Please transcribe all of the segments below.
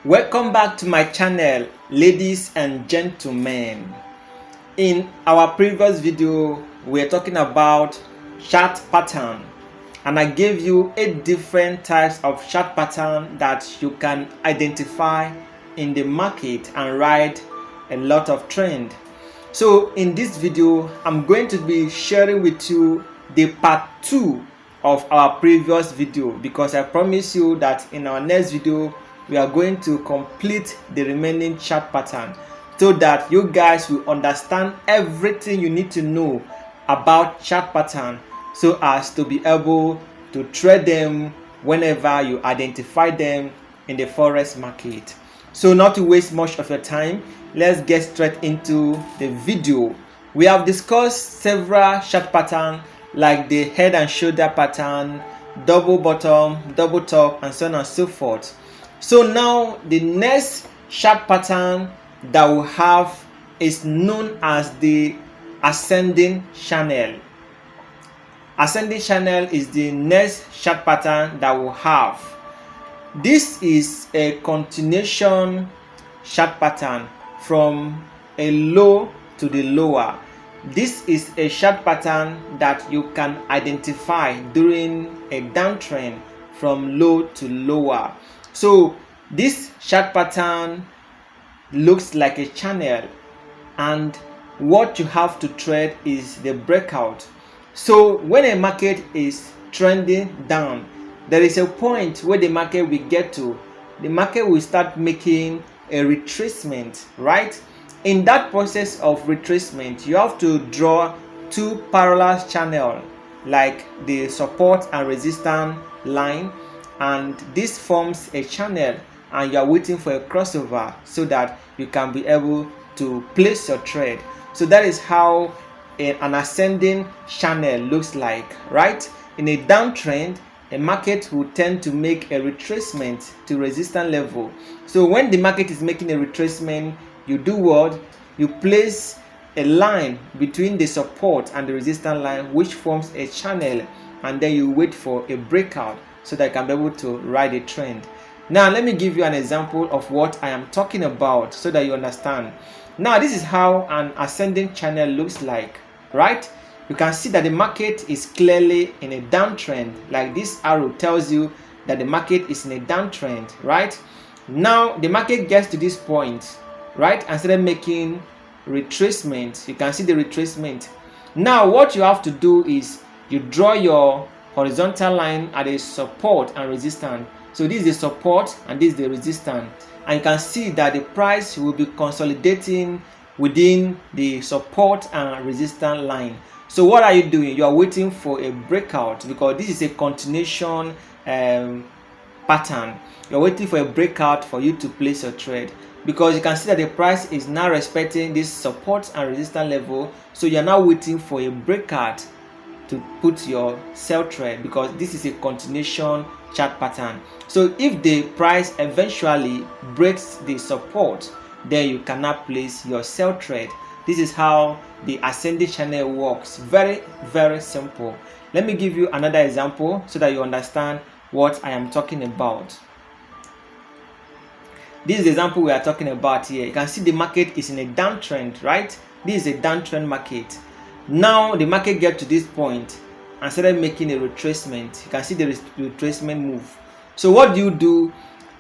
Welcome back to my channel, ladies and gentlemen. In our previous video, we were talking about chart pattern, and I gave you 8 different types of chart pattern that you can identify in the market and ride a lot of trend. So in this video, I'm going to be sharing with you the part 2 of our previous video, because I promise you that in our next video we are going to complete the remaining chart pattern so that you guys will understand everything you need to know about chart pattern so as to be able to trade them whenever you identify them in the forex market. So not to waste much of your time, let's get straight into the video. We have discussed several chart patterns like the head and shoulder pattern, double bottom, double top, and so on and so forth. So now the next chart pattern that we have is known as the ascending channel. Ascending channel is the next chart pattern that we have. This is a continuation chart pattern from a low to the lower. This is a chart pattern that you can identify during a downtrend from low to lower. So this chart pattern looks like a channel, and what you have to trade is the breakout. So when a market is trending down, there is a point where the market will get to. The market will start making a retracement, right? In that process of retracement, you have to draw two parallel channels like the support and resistance line, and this forms a channel, and you are waiting for a crossover so that you can be able to place your trade. So that is how an ascending channel looks like, right? In a downtrend, a market will tend to make a retracement to resistance level. So when the market is making a retracement, you do what? You place a line between the support and the resistance line, which forms a channel, and then you wait for a breakout so that you can be able to ride a trend. Now let me give you an example of what I am talking about so that you understand. Now this is how an ascending channel looks like, right? You can see that the market is clearly in a downtrend, like this arrow tells you that the market is in a downtrend, right? Now the market gets to this point, right, and started making retracement. You can see the retracement. Now what you have to do is you draw your horizontal line at a support and resistance. So this is the support and this is the resistance, and you can see that the price will be consolidating within the support and resistance line. So what are you doing? You are waiting for a breakout, because this is a continuation pattern. You're waiting for a breakout for you to place your trade, because you can see that the price is now respecting this support and resistance level. So you're now waiting for a breakout to put your sell trade, because this is a continuation chart pattern. So if the price eventually breaks the support, then you cannot place your sell trade. This is how the ascending channel works. Very, very simple. Let me give you another example so that you understand what I am talking about. This is the example we are talking about here. You can see the market is in a downtrend, right? This is a downtrend market. Now the market gets to this point and started making a retracement. You can see the retracement move. So what do you do?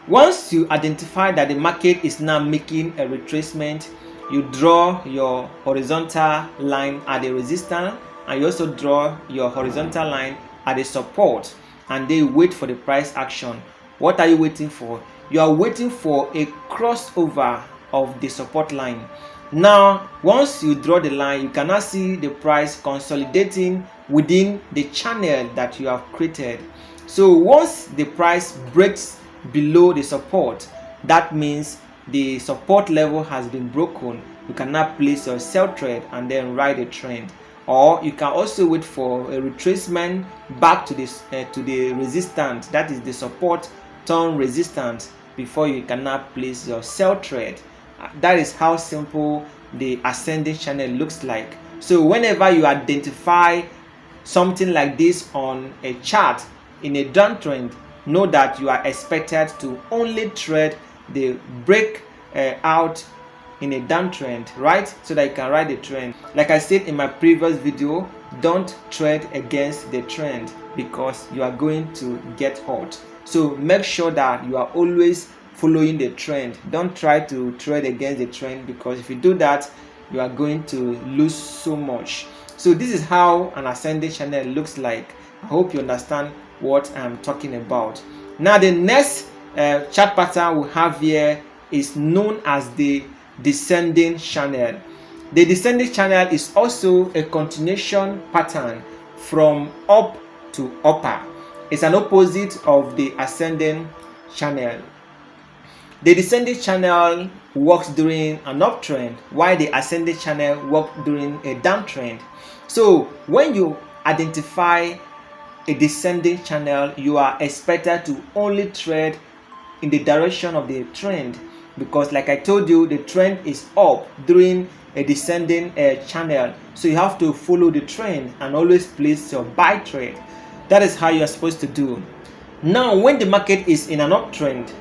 Once you identify that the market is now making a retracement, you draw your horizontal line at the resistance, and you also draw your horizontal line at the support, and then wait for the price action. What are you waiting for? You are waiting for a crossover of the support line. Now once you draw the line, you cannot see the price consolidating within the channel that you have created. So once the price breaks below the support, that means the support level has been broken. You cannot place your sell trade and then ride a trend. Or you can also wait for a retracement back to this to the resistance, that is the support turn resistance, before you cannot place your sell trade. That is how simple the ascending channel looks like. So whenever you identify something like this on a chart in a downtrend, know that you are expected to only trade they break out in a downtrend, right? So that you can ride the trend. Like I said in my previous video, don't trade against the trend because you are going to get hurt. So make sure that you are always following the trend. Don't try to trade against the trend, because if you do that, you are going to lose so much. So this is how an ascending channel looks like. I hope you understand what I'm talking about. Now the next chart pattern we have here is known as the descending channel. The descending channel is also a continuation pattern from up to upper. It's an opposite of the ascending channel. The descending channel works during an uptrend, while the ascending channel works during a downtrend. So when you identify a descending channel, you are expected to only trade in the direction of the trend, because like I told you, the trend is up during a descending channel. So you have to follow the trend and always place your buy trade. That is how you are supposed to do. Now when the market is in an uptrend,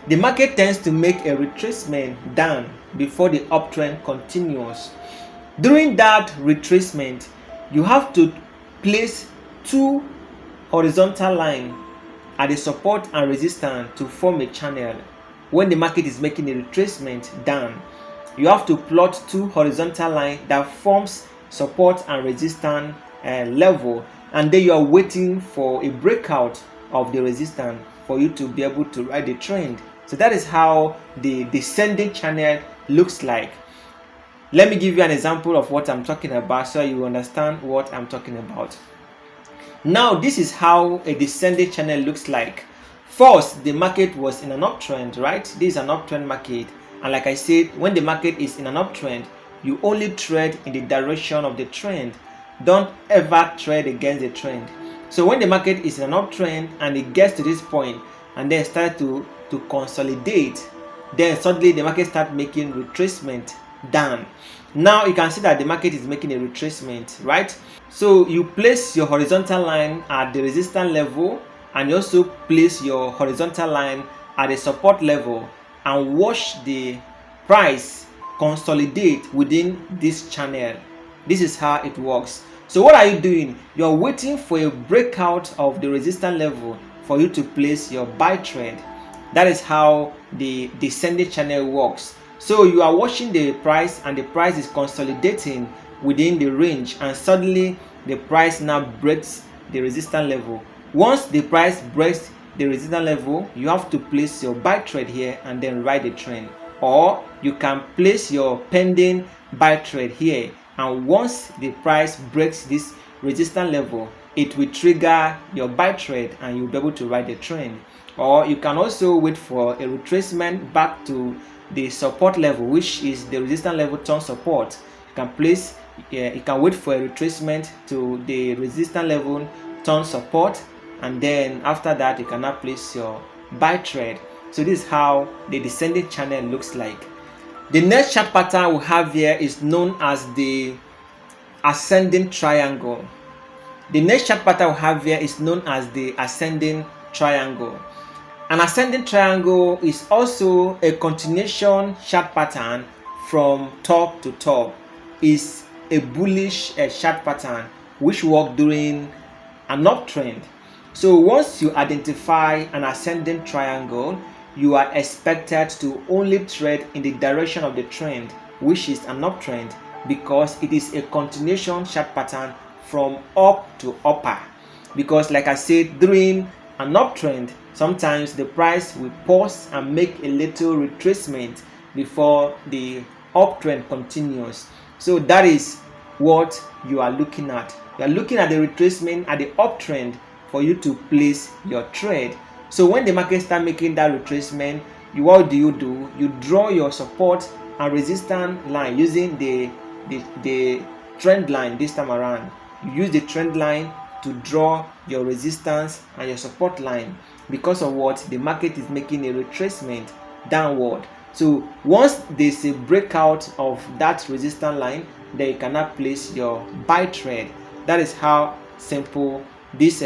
the market tends to make a retracement down before the uptrend continues. During that retracement, you have to place two horizontal lines at the support and resistance to form a channel. When the market is making a retracement down, you have to plot two horizontal lines that forms support and resistance level, and then you are waiting for a breakout of the resistance for you to be able to ride the trend. So that is how the descending channel looks like. Let me give you an example of what I'm talking about so you understand what I'm talking about. Now this is how a descending channel looks like. First, the market was in an uptrend, right? This is an uptrend market, and like I said, when the market is in an uptrend, you only trade in the direction of the trend. Don't ever trade against the trend. So when the market is in an uptrend and it gets to this point and then start to consolidate, then suddenly the market starts making retracement down. Now you can see that the market is making a retracement, right? So you place your horizontal line at the resistance level, and you also place your horizontal line at the support level, and watch the price consolidate within this channel. This is how it works. So what are you doing? You're waiting for a breakout of the resistance level for you to place your buy trade. That is how the descending channel works. So you are watching the price, and the price is consolidating within the range, and suddenly the price now breaks the resistance level. Once the price breaks the resistance level, you have to place your buy trade here and then ride the trend, or you can place your pending buy trade here, and once the price breaks this resistance level, it will trigger your buy trade and you'll be able to ride the trend. Or you can also wait for a retracement back to the support level, which is the resistance level turn support. You can wait for a retracement to the resistance level turn support, and then after that you can now place your buy trade. So this is how the descending channel looks like. The next chart pattern we have here is known as the ascending triangle. The next chart pattern we have here is known as the ascending triangle. An ascending triangle is also a continuation chart pattern from top to top. It's a bullish chart pattern which works during an uptrend. So once you identify an ascending triangle, you are expected to only trade in the direction of the trend, which is an uptrend, because it is a continuation chart pattern from up to upper. Because like I said, during an uptrend, sometimes the price will pause and make a little retracement before the uptrend continues. So that is what you are looking at. You are looking at the retracement at the uptrend for you to place your trade. So when the market starts making that retracement, what do? You draw your support and resistance line using the trend line this time around. You use the trend line to draw your resistance and your support line, because of what? The market is making a retracement downward. So once there's a breakout of that resistance line, then you cannot place your buy trade. That is how simple this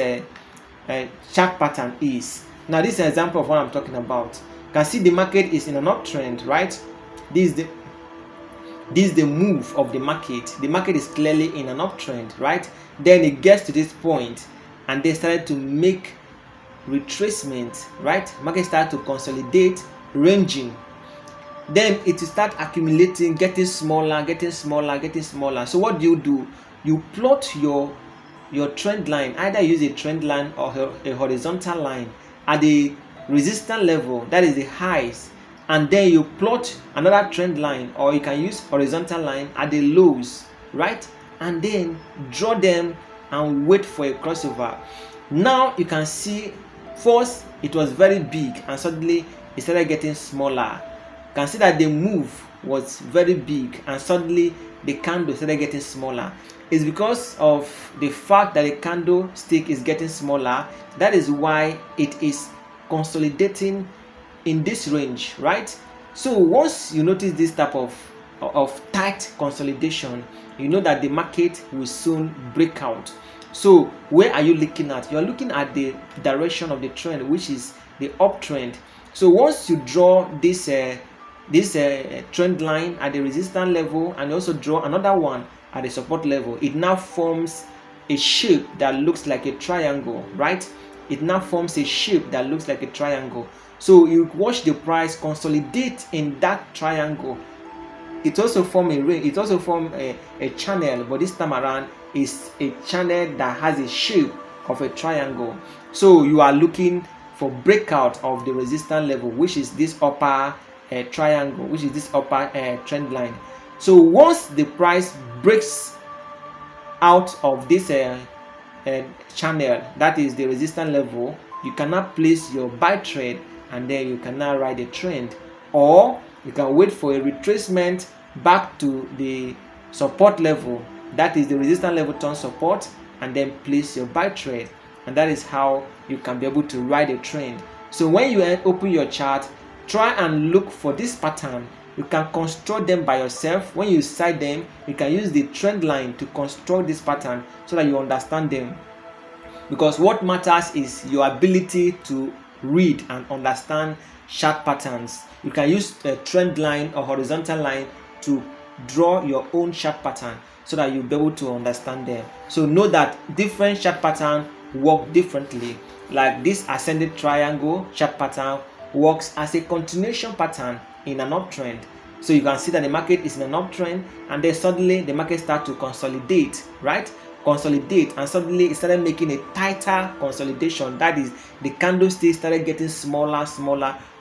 chart pattern is. Now this is an example of what I'm talking about. You can see the market is in an uptrend, right? This is the move of the market. The market is clearly in an uptrend, right? Then it gets to this point and they started to make retracement, right? Market started to consolidate, ranging. Then it will start accumulating, getting smaller, getting smaller, getting smaller. So what do? You plot your trend line. Either use a trend line or a horizontal line at the resistance level, that is the highs, and then you plot another trend line, or you can use horizontal line at the lows, right? And then draw them and wait for a crossover. Now you can see first it was very big and suddenly it started getting smaller. You can see that the move was very big and suddenly the candle started getting smaller. It's because of the fact that the candlestick is getting smaller. That is why it is consolidating in this range, right? So once you notice this type of tight consolidation, you know that the market will soon break out. So where are you looking at? You are looking at the direction of the trend, which is the uptrend. So once you draw this trend line at the resistance level and also draw another one at the support level, it now forms a shape that looks like a triangle, right? It now forms a shape that looks like a triangle. So you watch the price consolidate in that triangle. It also form a ring. It also form a channel, but this time around is a channel that has a shape of a triangle. So you are looking for breakout of the resistance level, which is this upper triangle, which is this upper trend line. So once the price breaks out of this channel, that is the resistance level, you cannot place your buy trade and then you cannot ride the trend, or you can wait for a retracement back to the support level, that is the resistance level turn support, and then place your buy trade, and that is how you can be able to ride a trend. So when you open your chart, try and look for this pattern. You can construct them by yourself. When you cite them, you can use the trend line to construct this pattern so that you understand them. Because what matters is your ability to read and understand chart patterns. You can use a trend line or horizontal line to draw your own chart pattern so that you'll be able to understand them. So know that different chart patterns work differently. Like this ascending triangle chart pattern works as a continuation pattern in an uptrend. So you can see that the market is in an uptrend and then suddenly the market starts to consolidate, right? Consolidate, and suddenly it started making a tighter consolidation. That is, the candlestick started getting smaller,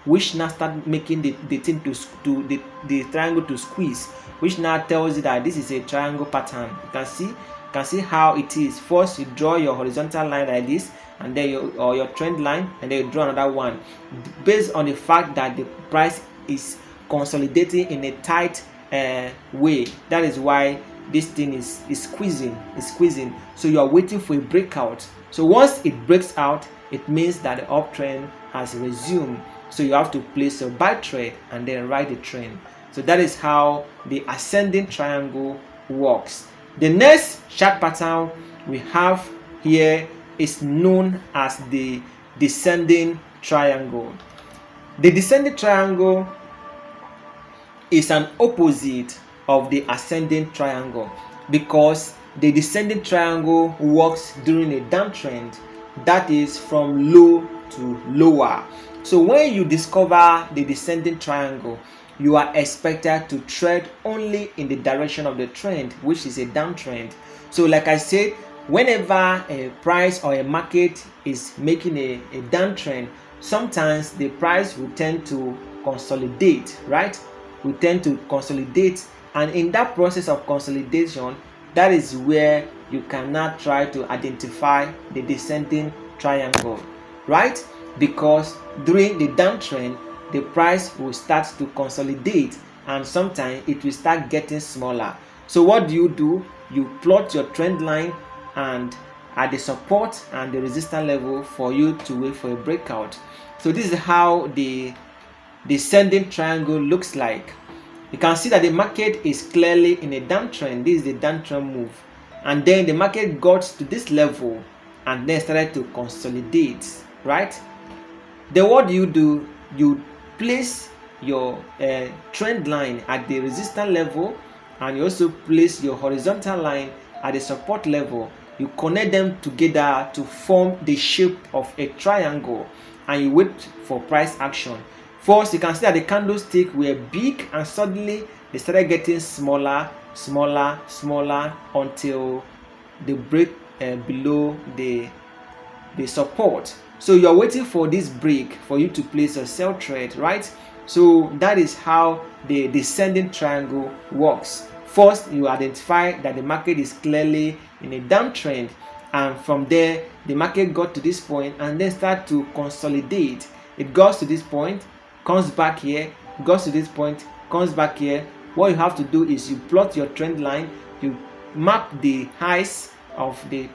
which now started making the thing the triangle to squeeze, which now tells you that this is a triangle pattern. You can see how it is. First you draw your horizontal line like this, and then your trend line, and then you draw another one based on the fact that the price is consolidating in a tight way. That is why this thing is squeezing. So you are waiting for a breakout. So once it breaks out, it means that the uptrend has resumed. So you have to place your buy trade and then ride the trend. So that is how the ascending triangle works. The next chart pattern we have here is known as the descending triangle. The descending triangle is an opposite of the ascending triangle, because the descending triangle works during a downtrend, that is from low to lower. So when you discover the descending triangle, you are expected to trade only in the direction of the trend, which is a downtrend. So like I said, whenever a price or a market is making a downtrend, sometimes the price will tend to consolidate, right? We tend to consolidate, and in that process of consolidation, that is where you cannot try to identify the descending triangle, right? Because during the downtrend, the price will start to consolidate and sometimes it will start getting smaller. So what do? You plot your trend line and at the support and the resistance level for you to wait for a breakout. So this is how the descending triangle looks like. You can see that the market is clearly in a downtrend. This is the downtrend move, and then the market got to this level and then started to consolidate, right? Then what do? You place your trend line at the resistance level, and you also place your horizontal line at the support level. You connect them together to form the shape of a triangle, and you wait for price action. First, you can see that the candlestick were big, and suddenly they started getting smaller until they break below the support. So you're waiting for this break for you to place a sell trade, right? So that is how the descending triangle works. First, you identify that the market is clearly in a downtrend, and from there the market got to this point and then start to consolidate. It goes to this point, comes back here, goes to this point, comes back here. What you have to do is you plot your trend line, you map the highs of the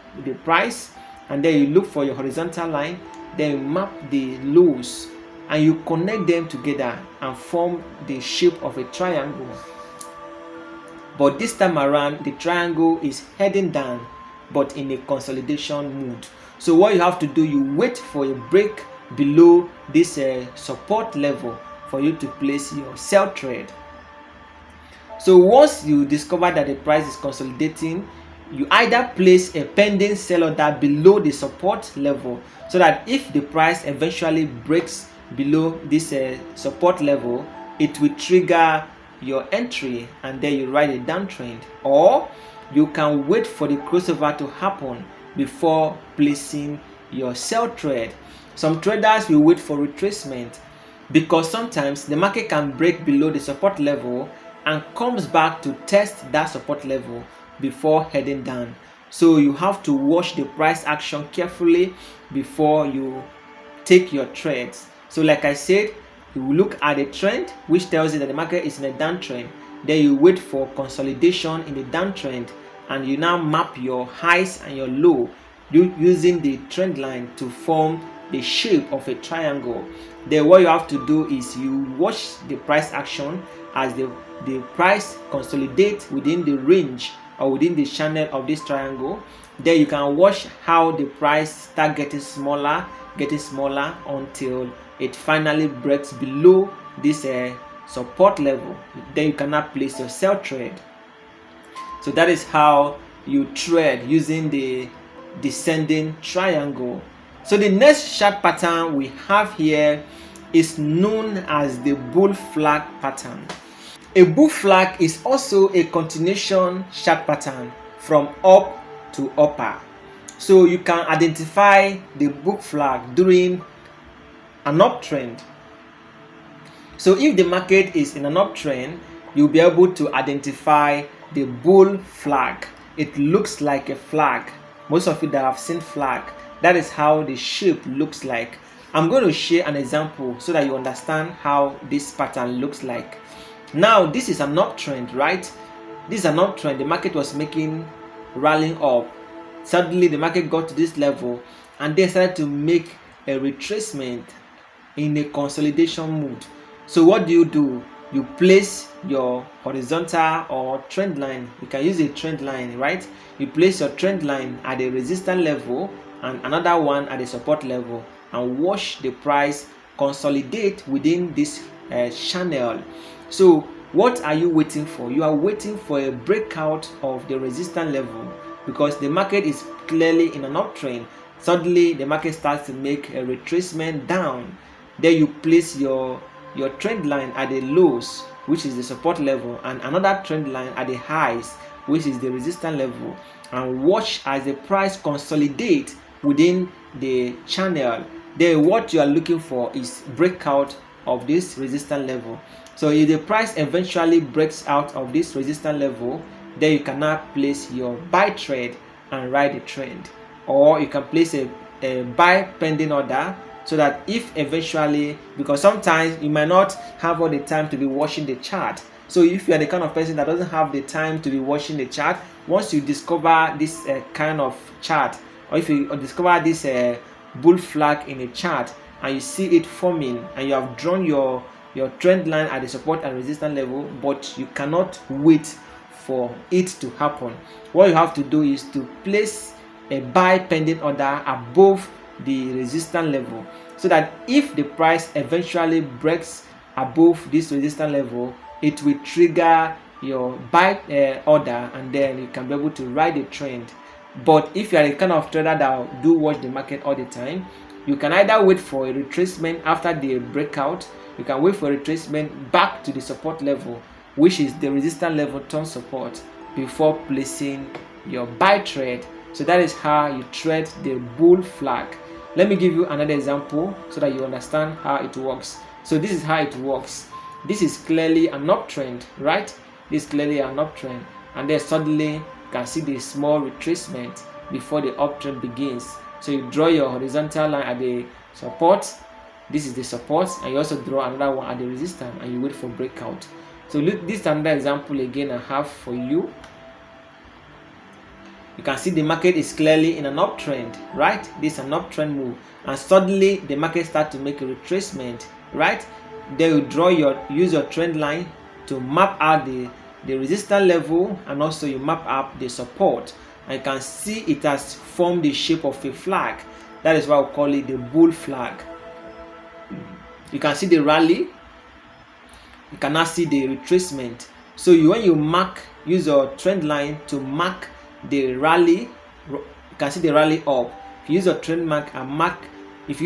price, and then you look for your horizontal line, then you map the lows, and you connect them together and form the shape of a triangle. But this time around, the triangle is heading down, but in a consolidation mood. So what you have to do, you wait for a break below this support level for you to place your sell trade. So once you discover that the price is consolidating, you either place a pending sell order below the support level, so that if the price eventually breaks below this support level, it will trigger your entry, and then you ride a downtrend. Or you can wait for the crossover to happen before placing your sell trade. Some traders will wait for retracement, because sometimes the market can break below the support level and comes back to test that support level before heading down. So you have to watch the price action carefully before you take your trades. So like I said, you will look at the trend, which tells you that the market is in a downtrend. Then you wait for consolidation in the downtrend, and you now map your highs and your low using the trend line to form the shape of a triangle. Then what you have to do is you watch the price action as the price consolidates within the range or within the channel of this triangle. Then you can watch how the price start getting smaller until it finally breaks below this support level. Then you cannot place your sell trade. So that is how you trade using the descending triangle. So the next chart pattern we have here is known as the bull flag pattern. A bull flag is also a continuation chart pattern from up to upper. So you can identify the bull flag during an uptrend. So if the market is in an uptrend, you'll be able to identify the bull flag. It looks like a flag. Most of you that have seen flag, that is how the shape looks like. I'm going to share an example so that you understand how this pattern looks like. Now this is an uptrend, right? This is an uptrend. The market was rallying up. Suddenly the market got to this level and they started to make a retracement in a consolidation mood. So what do? You place your horizontal or trend line. You can use a trend line, right? You place your trend line at the resistance level and another one at the support level, and watch the price consolidate within this channel. So what are you waiting for? You are waiting for a breakout of the resistance level, because the market is clearly in an uptrend. Suddenly the market starts to make a retracement down. Then you place your trend line at the lows, which is the support level, and another trend line at the highs, which is the resistance level, and watch as the price consolidate within the channel. Then what you are looking for is breakout of this resistance level. So if the price eventually breaks out of this resistance level, then you can now place your buy trade and ride the trend. Or you can place a buy pending order, so that if eventually, because sometimes you might not have all the time to be watching the chart. So if you are the kind of person that doesn't have the time to be watching the chart, once you discover this kind of chart, or if you discover this bull flag in a chart and you see it forming, and you have drawn your trend line at the support and resistance level, but you cannot wait for it to happen, what you have to do is to place a buy pending order above the resistance level, so that if the price eventually breaks above this resistance level, it will trigger your buy order, and then you can be able to ride the trend. But if you are the kind of trader that do watch the market all the time, you can either wait for a retracement after the breakout. You can wait for a retracement back to the support level, which is the resistance level turn support, before placing your buy trade. So that is how you trade the bull flag. Let me give you another example so that you understand how it works. So this is how it works. This is clearly an uptrend, right? This is clearly an uptrend, and then suddenly you can see the small retracement before the uptrend begins. So you draw your horizontal line at the support. This is the support, and you also draw another one at the resistance, and you wait for breakout. So look, this is another example again I have for you. You can see the market is clearly in an uptrend, right? This is an uptrend move, and suddenly the market starts to make a retracement, right? Then you use your trend line to map out the resistance level, and also you map out the support, and you can see it has formed the shape of a flag. That is why we call it the bull flag. You can see the rally. You can now see the retracement. So when you use your trend line to mark the rally, you can see the rally up. If you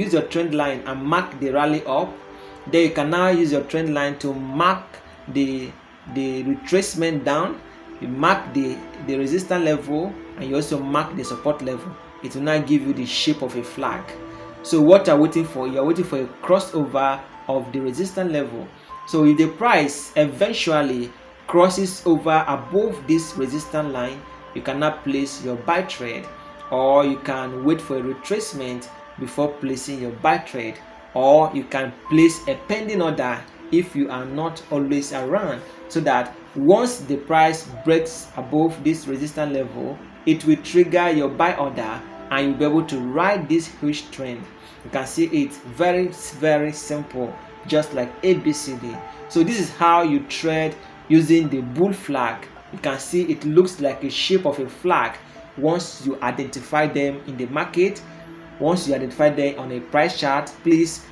use your trend line and mark the rally up, then you can now use your trend line to mark the retracement down. You mark the resistance level, and you also mark the support level. It will now give you the shape of a flag. So what you're waiting for, you're waiting for a crossover of the resistance level. So if the price eventually crosses over above this resistance line, you can now place your buy trade, or you can wait for a retracement before placing your buy trade, or you can place a pending order if you are not always around, so that once the price breaks above this resistance level, it will trigger your buy order, and you'll be able to ride this huge trend. You can see it's very, very simple, just like ABCD. So this is how you trade using the bull flag. You can see it looks like a shape of a flag once you identify them in the market. Once you identify them on a price chart, please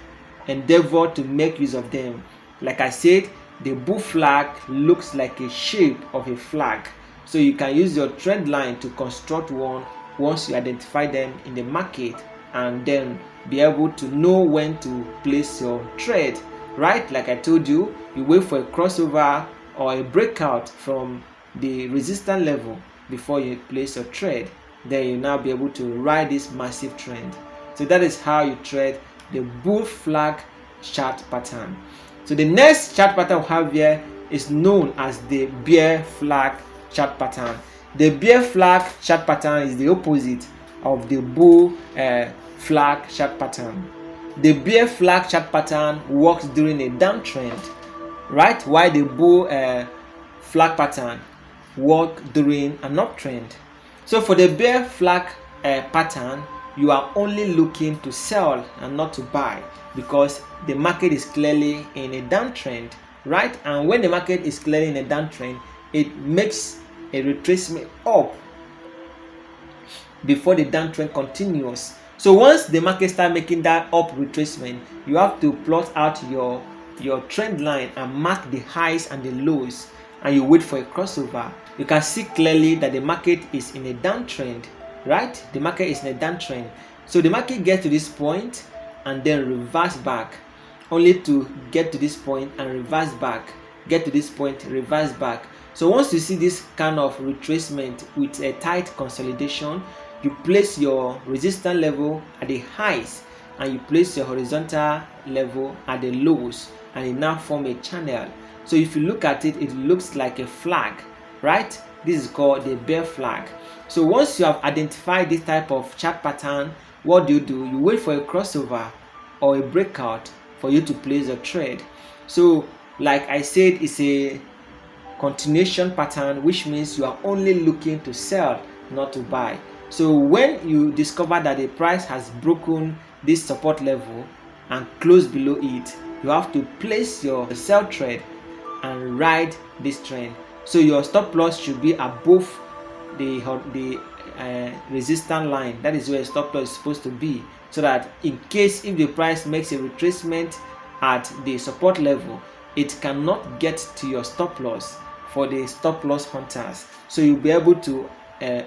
endeavor to make use of them. Like I said, the bull flag looks like a shape of a flag. So you can use your trend line to construct one once you identify them in the market, and then be able to know when to place your trade, right? Like I told you, you wait for a crossover or a breakout from the resistance level before you place your trade. Then you now be able to ride this massive trend. So that is how you trade the bull flag chart pattern. So the next chart pattern we have here is known as the bear flag chart pattern. The bear flag chart pattern is the opposite of the bull flag chart pattern. The bear flag chart pattern works during a downtrend, right? While the bull flag pattern works during an uptrend. So for the bear flag pattern, you are only looking to sell and not to buy, because the market is clearly in a downtrend, right? And when the market is clearly in a downtrend, it makes a retracement up before the downtrend continues. So once the market starts making that up retracement, you have to plot out your trend line and mark the highs and the lows, and you wait for a crossover. You can see clearly that the market is in a downtrend, right? The market is in a downtrend. So the market gets to this point and then reverse back, only to get to this point and reverse back, get to this point, reverse back. So once you see this kind of retracement with a tight consolidation, you place your resistance level at the highs, and you place your horizontal level at the lows, and it now form a channel. So if you look at it, it looks like a flag, right? This is called the bear flag. So once you have identified this type of chart pattern, what do? You wait for a crossover or a breakout for you to place a trade. So like I said, it's a continuation pattern, which means you are only looking to sell, not to buy. So when you discover that the price has broken this support level and closed below it, you have to place your sell trade and ride this trend. So your stop loss should be above the resistance line. That is where stop loss is supposed to be, so that in case if the price makes a retracement at the support level, it cannot get to your stop loss for the stop loss hunters. So you'll be able to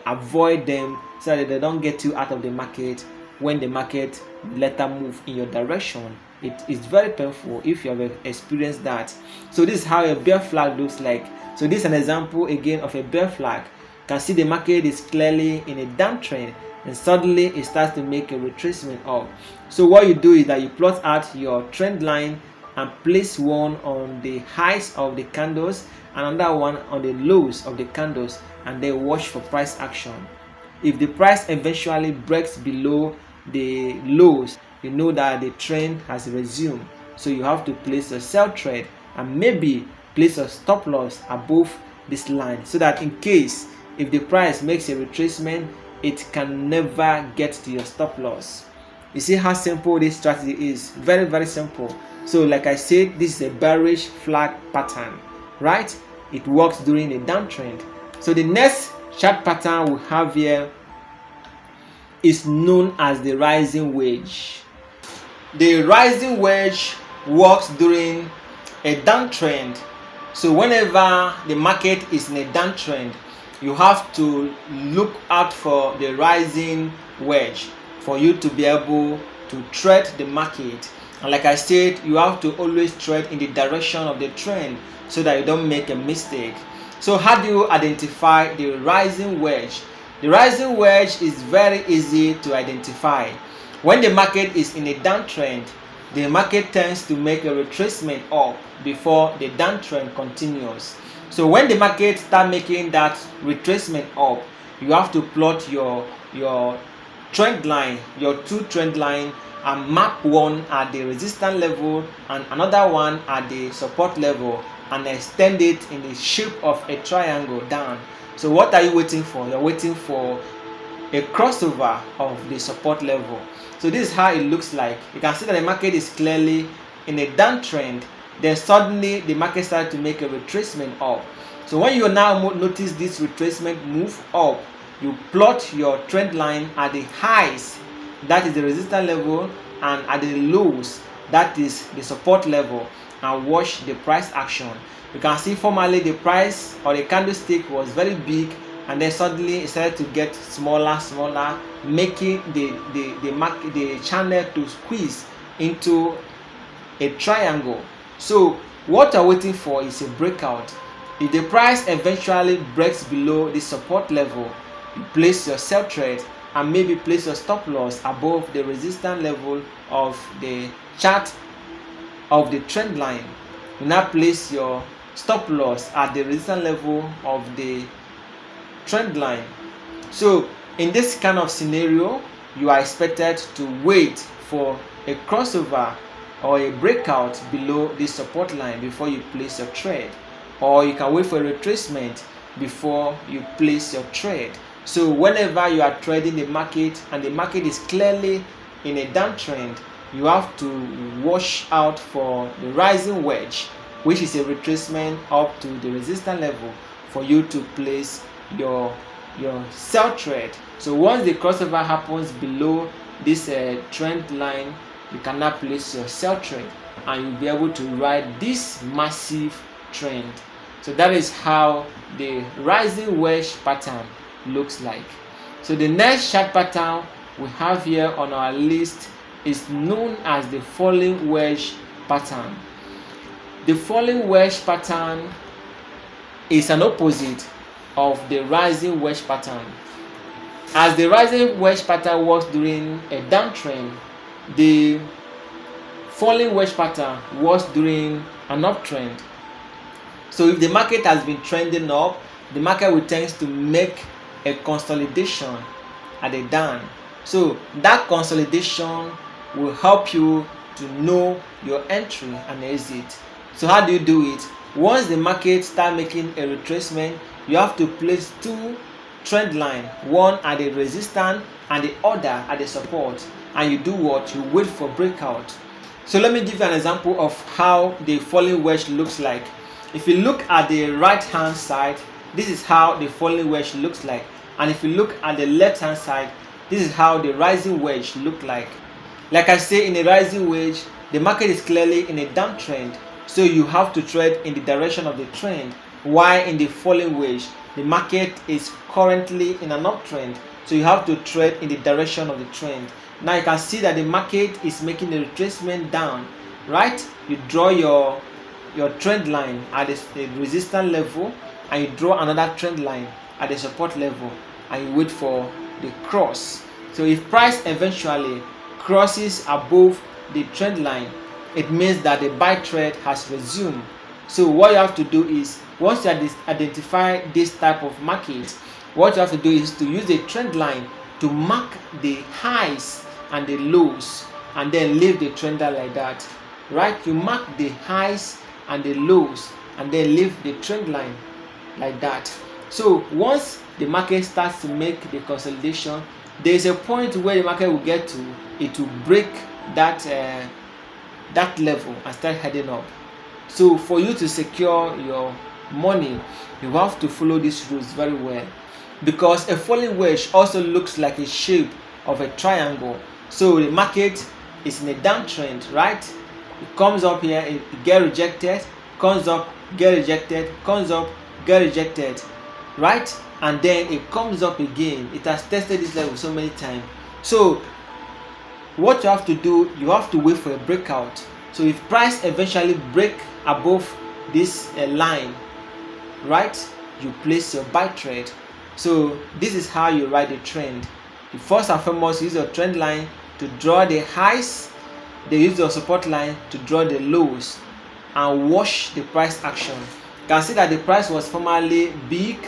avoid them so that they don't get you out of the market when the market later move in your direction. It is very painful if you have experienced that. So this is how a bear flag looks like. So this is an example again of a bear flag. You can see the market is clearly in a downtrend, and suddenly it starts to make a retracement up. So what you do is that you plot out your trend line and place one on the highs of the candles and another one on the lows of the candles, and then watch for price action. If the price eventually breaks below the lows, you know that the trend has resumed. So you have to place a sell trade and maybe place a stop loss above this line, so that in case if the price makes a retracement, it can never get to your stop loss. You see how simple this strategy is? Very, very simple. So like I said, this is a bearish flag pattern, right? It works during a downtrend. So the next chart pattern we have here is known as the rising wedge. The rising wedge works during a downtrend. So whenever the market is in a downtrend, you have to look out for the rising wedge for you to be able to trade the market. And like I said, you have to always trade in the direction of the trend so that you don't make a mistake. So how do you identify the rising wedge? The rising wedge is very easy to identify. When the market is in a downtrend, the market tends to make a retracement up before the downtrend continues. So when the market starts making that retracement up, you have to plot your trend line, your two trend line, and map one at the resistance level and another one at the support level, and extend it in the shape of a triangle down. So what are you waiting for? You're waiting for a crossover of the support level. So this is how it looks like. You can see that the market is clearly in a downtrend. Then suddenly the market started to make a retracement up. So when you now notice this retracement move up, you plot your trend line at the highs, that is the resistance level, and at the lows, that is the support level, and watch the price action. You can see formerly the price or the candlestick was very big, and then suddenly it started to get smaller, making the channel to squeeze into a triangle. So what you're waiting for is a breakout. If the price eventually breaks below the support level, you place your sell trade and maybe place your stop loss above the resistance level of the chart of the trend line. You now place your stop loss at the resistance level of the trend line. So in this kind of scenario, you are expected to wait for a crossover or a breakout below the support line before you place your trade, or you can wait for a retracement before you place your trade. So whenever you are trading the market and the market is clearly in a downtrend, you have to watch out for the rising wedge, which is a retracement up to the resistance level, for you to place your sell trade. So once the crossover happens below this trend line, you can now place your sell trade and you'll be able to ride this massive trend. So that is how the rising wedge pattern looks like. So the next chart pattern we have here on our list is known as the falling wedge pattern. The falling wedge pattern is an opposite of the rising wedge pattern. As the rising wedge pattern works during a downtrend, the falling wedge pattern works during an uptrend. So if the market has been trending up, the market will tend to make a consolidation at the down. So that consolidation will help you to know your entry and exit. So how do you do it? Once the market starts making a retracement, you have to place two trend line, one at the resistance and the other at the support, and you do what? You wait for breakout. So let me give you an example of how the falling wedge looks like. If you look at the right hand side, this is how the falling wedge looks like, and if you look at the left hand side, this is how the rising wedge look like. Like I say, in a rising wedge, the market is clearly in a downtrend, so you have to trade in the direction of the trend. While in the falling wedge, the market is currently in an uptrend, so you have to trade in the direction of the trend. Now you can see that the market is making a retracement down, right? You draw your trend line at the resistance level, and you draw another trend line at the support level, and you wait for the cross. So if price eventually crosses above the trend line, it means that the buy trade has resumed. So what you have to do is, once you identify this type of market, what you have to do is to use the trend line to mark the highs and the lows, and then leave the trend line like that, right? You mark the highs and the lows, and then leave the trend line like that. So once the market starts to make the consolidation, there is a point where the market will get to, it will break that that level and start heading up. So for you to secure your money, you have to follow these rules very well, because a falling wedge also looks like a shape of a triangle. So the market is in a downtrend, right? It comes up here, it get rejected, comes up, get rejected, comes up, get rejected, right? And then it comes up again. It has tested this level so many times. So what you have to do, you have to wait for a breakout. So if price eventually break above this line, right, you place your buy trade. So this is how you ride the trend. You first and foremost use your trend line to draw the highs, then use your support line to draw the lows, and watch the price action. You can see that the price was formerly big,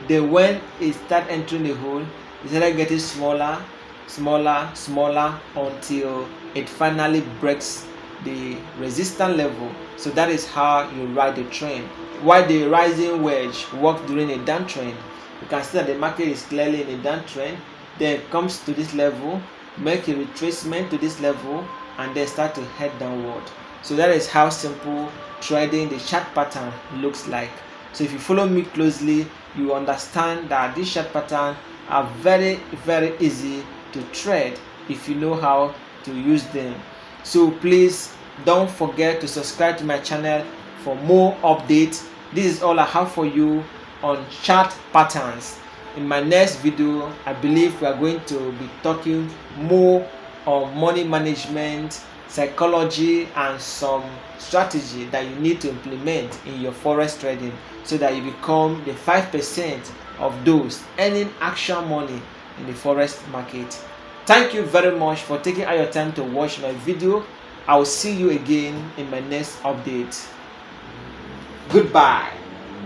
then when it started entering the hole, it started getting smaller, smaller, smaller, until it finally breaks the resistance level. So that is how you ride the trend. While the rising wedge works during a downtrend, you can see that the market is clearly in a downtrend, then it comes to this level, make a retracement to this level, and then start to head downward. So that is how simple trading the chart pattern looks like. So if you follow me closely, you understand that these chart patterns are very easy to trade if you know how to use them. So please don't forget to subscribe to my channel for more updates. This is all I have for you on chart patterns. In my next video, I believe we are going to be talking more on money management, psychology, and some strategy that you need to implement in your forex trading, so that you become the 5% of those earning actual money in the forex market. Thank you very much for taking out your time to watch my video. I will see you again in my next update. Goodbye.